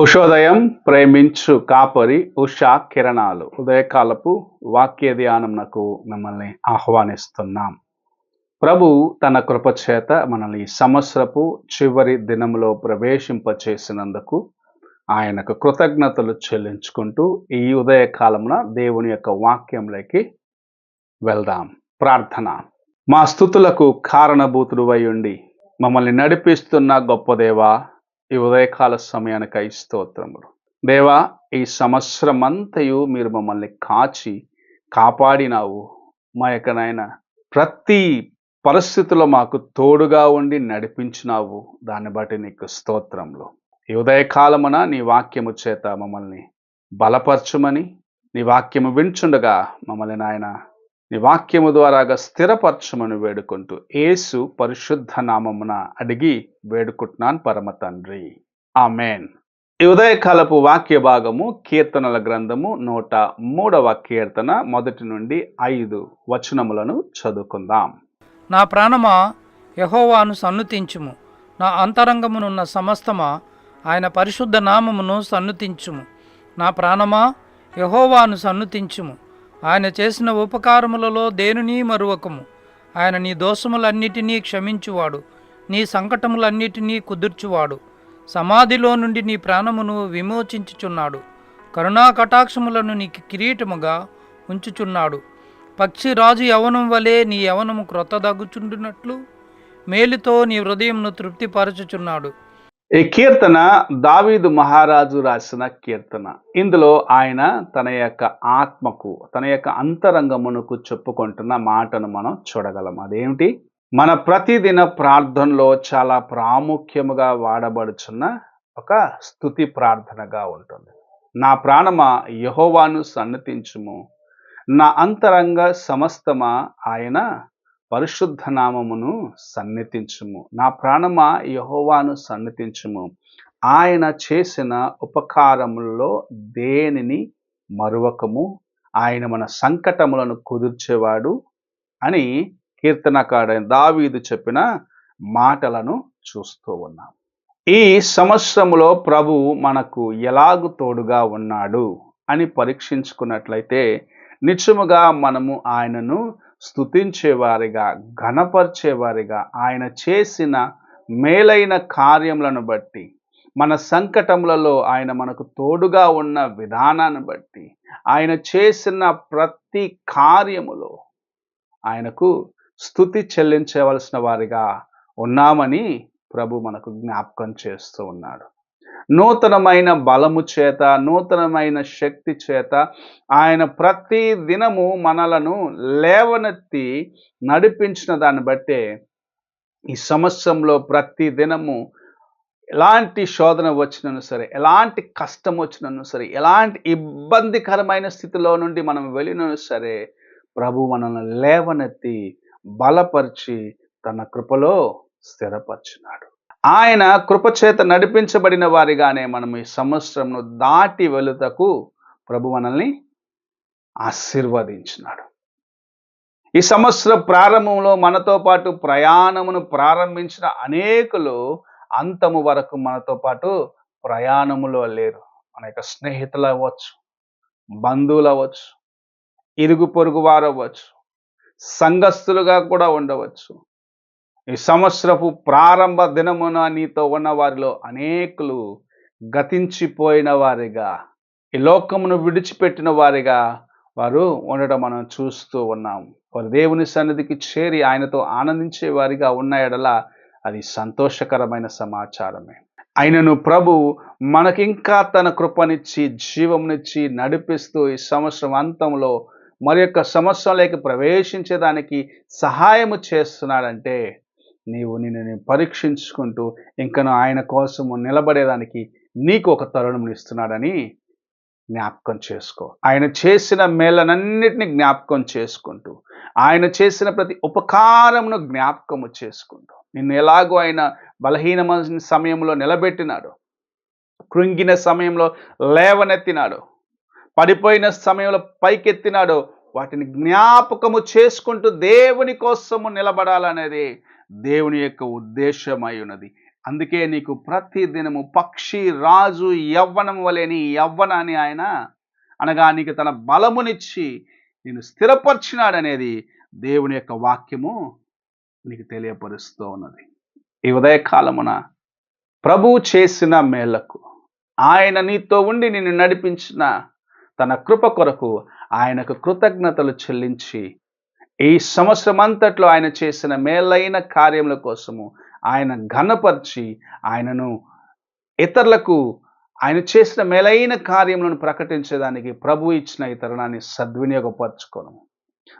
ఉషోదయం ప్రేమించు కాపరి ఉషా కిరణాలు ఉదయకాలపు వాక్య ధ్యానంనకు మిమ్మల్ని ఆహ్వానిస్తున్నాం. ప్రభు తన కృపచేత మనల్ని ఈ సంవత్సరపు చివరి దినంలో ప్రవేశింపచేసినందుకు ఆయనకు కృతజ్ఞతలు చెల్లించుకుంటూ ఈ ఉదయకాలమున దేవుని యొక్క వాక్యంలోకి వెళ్దాం. ప్రార్థన. మా స్తుతులకు కారణభూతుడువై ఉండి మమ్మల్ని నడిపిస్తున్న గొప్ప దేవా, ఈ ఉదయకాల సమయానికై స్తోత్రములు. దేవా, ఈ సంవత్సరం అంతయు మీరు మమ్మల్ని కాపాడినావు. మా యొక్క నాయన ప్రతి పరిస్థితుల్లో మాకు తోడుగా ఉండి నడిపించినావు. దాన్ని బట్టి నీకు స్తోత్రములు. ఈ ఉదయకాలమున నీ వాక్యము చేత మమ్మల్ని బలపరచుమని, నీ వాక్యము వించుండగా మమ్మల్ని నాయన నీ వాక్యము ద్వారాగా స్థిరపరచమని వేడుకుంటూ యేసు పరిశుద్ధ నామమున అడిగి వేడుకుంటున్నాను పరమ తండ్రి, ఆమెన్. ఈ ఉదయకాలపు వాక్య భాగము కీర్తనల గ్రంథము 103వ కీర్తన 1 నుండి 5 వచనములను చదువుకుందాం. నా ప్రాణమా యెహోవాను సన్నుతించుము, నా అంతరంగమునున్న సమస్తమా ఆయన పరిశుద్ధ నామమును సన్నుతించుము. నా ప్రాణమా యెహోవాను సన్నుతించుము, ఆయన చేసిన ఉపకారములలో దేనినీ మరువకము. ఆయన నీ దోషములన్నిటినీ క్షమించువాడు, నీ సంకటములన్నిటినీ కుదుర్చువాడు. సమాధిలో నుండి నీ ప్రాణమును విమోచించుచున్నాడు, కరుణా కటాక్షములను నీకు కిరీటముగా ఉంచుచున్నాడు. పక్షిరాజు యవనం వలె నీ యవనము క్రొత్తదగ్గుచుండునట్లు మేలుతో నీ హృదయమును తృప్తిపరచుచున్నాడు. ఈ కీర్తన దావీదు మహారాజు రాసిన కీర్తన. ఇందులో ఆయన తన యొక్క ఆత్మకు, తన యొక్క అంతరంగమునకు చెప్పుకుంటున్న మాటను మనం చూడగలం. అదేమిటి? మన ప్రతిదిన ప్రార్థనలో చాలా ప్రాముఖ్యముగా వాడబడుచున్న ఒక స్తుతి ప్రార్థనగా ఉంటుంది. నా ప్రాణమా యెహోవాను సన్నతించుము, నా అంతరంగ సమస్తమా ఆయన పరిశుద్ధ నామమును సన్నిధించుము. నా ప్రాణమా యెహోవాను సన్నిధించుము, ఆయన చేసిన ఉపకారములలో దేనిని మరువకము, ఆయన మన సంకటములను కుదుర్చేవాడు అని కీర్తనకారుడైన దావీదు చెప్పిన మాటలను చూస్తూ ఉన్నాం. ఈ సంవత్సరంలో ప్రభు మనకు ఎలాగు తోడుగా ఉన్నాడు అని పరీక్షించుకున్నట్లయితే నిజముగా మనము ఆయనను స్తుతించేవారిగా, ఘనపరిచేవారిగా, ఆయన చేసిన మేలైన కార్యములను బట్టి, మన సంకటములలో ఆయన మనకు తోడుగా ఉన్న విధానాన్ని బట్టి, ఆయన చేసిన ప్రతి కార్యములో ఆయనకు స్తుతి చెల్లించవలసిన వారిగా ఉన్నామని ప్రభు మనకు జ్ఞాపకం చేస్తూ ఉన్నాడు. నూతనమైన బలము చేత, నూతనమైన శక్తి చేత ఆయన ప్రతి దినము మనలను లేవనెత్తి నడిపించిన దాన్ని బట్టే ఈ సంవత్సరంలో ప్రతి దినము ఎలాంటి శోధన వచ్చినను సరే, ఎలాంటి కష్టం వచ్చినను సరే, ఎలాంటి ఇబ్బందికరమైన స్థితిలో నుండి మనం వెళ్ళినను సరే, ప్రభు మనల్ని లేవనెత్తి బలపరిచి తన కృపలో స్థిరపరిచినాడు. ఆయన కృపచేత నడిపించబడిన వారిగానే మనం ఈ సంవత్సరంను దాటి వెలుటకు ప్రభు మనల్ని ఆశీర్వదించినాడు. ఈ సంవత్సర ప్రారంభంలో మనతో పాటు ప్రయాణమును ప్రారంభించిన అనేకులు అంతము వరకు మనతో పాటు ప్రయాణములో లేరు. మన యొక్క స్నేహితులు అవ్వచ్చు, బంధువులు అవ్వచ్చు, ఇరుగు పొరుగు వారు అవ్వచ్చు, సంఘస్థులుగా కూడా ఉండవచ్చు. ఈ సంవత్సరపు ప్రారంభ దినమున నీతో ఉన్న వారిలో అనేకులు గతించిపోయిన వారిగా, ఈ లోకమును విడిచిపెట్టిన వారిగా వారు ఉండడం మనం చూస్తూ ఉన్నాం. వారు దేవుని సన్నిధికి చేరి ఆయనతో ఆనందించే వారిగా ఉన్న ఎడల అది సంతోషకరమైన సమాచారమే. అయినను ప్రభు మనకింకా తన కృపనిచ్చి, జీవమునిచ్చి నడిపిస్తూ ఈ సంవత్సరం అంతంలో మరి యొక్క సంవత్సరంలోకి ప్రవేశించేదానికి సహాయము చేస్తున్నాడంటే నీవు నిన్ను పరీక్షించుకుంటూ ఇంకను ఆయన కోసము నిలబడేదానికి నీకు ఒక తరుణం ఇస్తున్నాడని జ్ఞాపకం చేసుకో. ఆయన చేసిన మేలనన్నిటిని జ్ఞాపకం చేసుకుంటూ, ఆయన చేసిన ప్రతి ఉపకారమును జ్ఞాపకము చేసుకుంటూ, నిన్ను ఎలాగో ఆయన బలహీనమైన సమయంలో నిలబెట్టినాడు, కృంగిన సమయంలో లేవనెత్తినాడు, పడిపోయిన సమయంలో పైకెత్తినాడు, వాటిని జ్ఞాపకము చేసుకుంటూ దేవుని కోసము నిలబడాలనేది దేవుని యొక్క ఉద్దేశమై ఉన్నది. అందుకే నీకు ప్రతి దినము పక్షి రాజు యవ్వనం వలె నీ యవ్వనాన్ని ఆయన అనగా నీకు తన బలమునిచ్చి నేను స్థిరపరిచినాడనేది దేవుని యొక్క వాక్యము నీకు తెలియపరుస్తూ ఉన్నది. ఈ ఉదయకాలమున ప్రభువు చేసిన మేళ్లకు, ఆయన నీతో ఉండి నిన్ను నడిపించిన తన కృప కొరకు ఆయనకు కృతజ్ఞతలు చెల్లించి, ఈ సంవత్సరం అంతట్లో ఆయన చేసిన మేలైన కార్యముల కోసము ఆయన ఘనపరిచి, ఆయనను ఇతరులకు ఆయన చేసిన మేలైన కార్యములను ప్రకటించేదానికి ప్రభు ఇచ్చిన ఈ తరుణాన్ని సద్వినియోగపరచుకోను.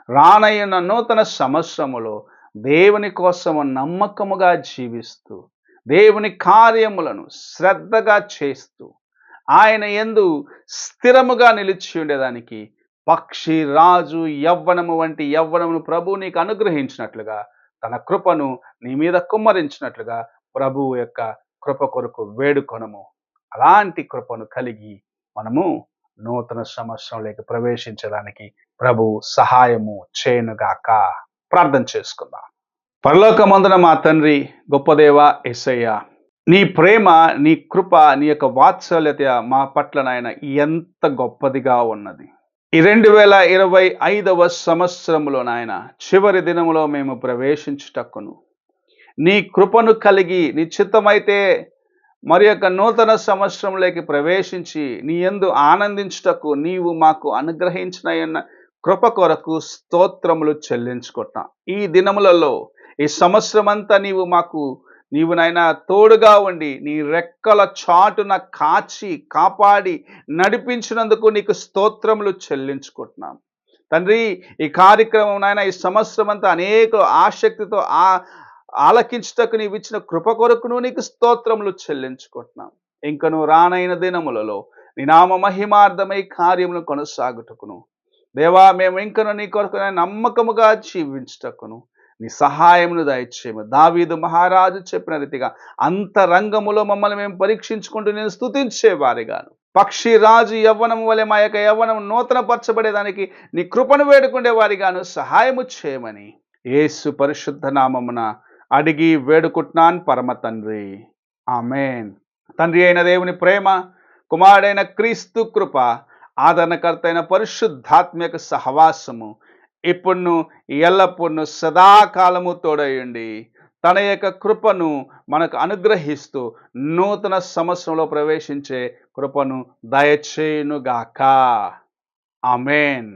రానయ్యున్న నూతన సంవత్సరములో దేవుని కోసము నమ్మకముగా జీవిస్తూ, దేవుని కార్యములను శ్రద్ధగా చేస్తూ, ఆయన యందు స్థిరముగా నిలిచి ఉండేదానికి పక్షి రాజు యవ్వనము వంటి యవ్వనమును ప్రభు నీకు అనుగ్రహించినట్లుగా, తన కృపను నీ మీద కుమ్మరించినట్లుగా ప్రభువు యొక్క కృప కొరకు వేడుకొనము. అలాంటి కృపను కలిగి మనము నూతన సంవత్సరంలోకి ప్రవేశించడానికి ప్రభు సహాయము చేయనుగాక. ప్రార్థన చేసుకుందాం. పరలోకమందున మా తండ్రి, గొప్ప దేవా యేసయ్య, నీ ప్రేమ, నీ కృప, నీ యొక్క వాత్సల్యత మా పట్ల నాయన ఎంత గొప్పదిగా ఉన్నది. ఈ 2025వ సంవత్సరంలో నాయన చివరి దినములో మేము ప్రవేశించుటకును నీ కృపను కలిగి నీ చిత్తమైతే మరి యొక్క నూతన సంవత్సరంలోకి ప్రవేశించి నీ యందు ఆనందించుటకు నీవు మాకు అనుగ్రహించిన కృప కొరకు స్తోత్రములు చెల్లించుకుంటున్నాం. ఈ దినములలో ఈ సంవత్సరం అంతా నీవు నాయన తోడుగా ఉండి నీ రెక్కల చాటున కాచి కాపాడి నడిపించినందుకు నీకు స్తోత్రములు చెల్లించుకుంటున్నాం తండ్రి. ఈ కార్యక్రమం నాయన ఈ సంవత్సరం అంతా అనేక ఆసక్తితో ఆలకించుటకు నీవు ఇచ్చిన కృప కొరకును నీకు స్తోత్రములు చెల్లించుకుంటున్నాం. ఇంకను రానైన దినములలో నీ నామ మహిమార్థమై కార్యములు కొనసాగుటకును దేవా, మేము ఇంకను నీ కొరకు నమ్మకముగా జీవించుటకును నీ సహాయమును దయచేయము. దావీదు మహారాజు చెప్పిన రీతిగా అంతరంగములో మమ్మల్ని మేము పరీక్షించుకుంటూ నేను స్తుతించేవారిగాను, పక్షి రాజు యవ్వనం వలె మా యొక్క యవ్వనం నూతన పరచబడేదానికి నీ కృపను వేడుకునే వారిగాను సహాయము చేయమని యేసు పరిశుద్ధ నామమున అడిగి వేడుకుంటున్నాను పరమ తండ్రి, ఆమేన్. తండ్రి అయిన దేవుని ప్రేమ, కుమారుడైన క్రీస్తు కృప, ఆదరణకర్త అయిన పరిశుద్ధాత్మక సహవాసము ఇప్పుడును ఎల్లప్పుడూ సదాకాలము తోడయుండి తన యొక్క కృపను మనకు అనుగ్రహిస్తూ నూతన సంవత్సరంలో ప్రవేశించే కృపను దయచేయునుగాక. ఆమేన్.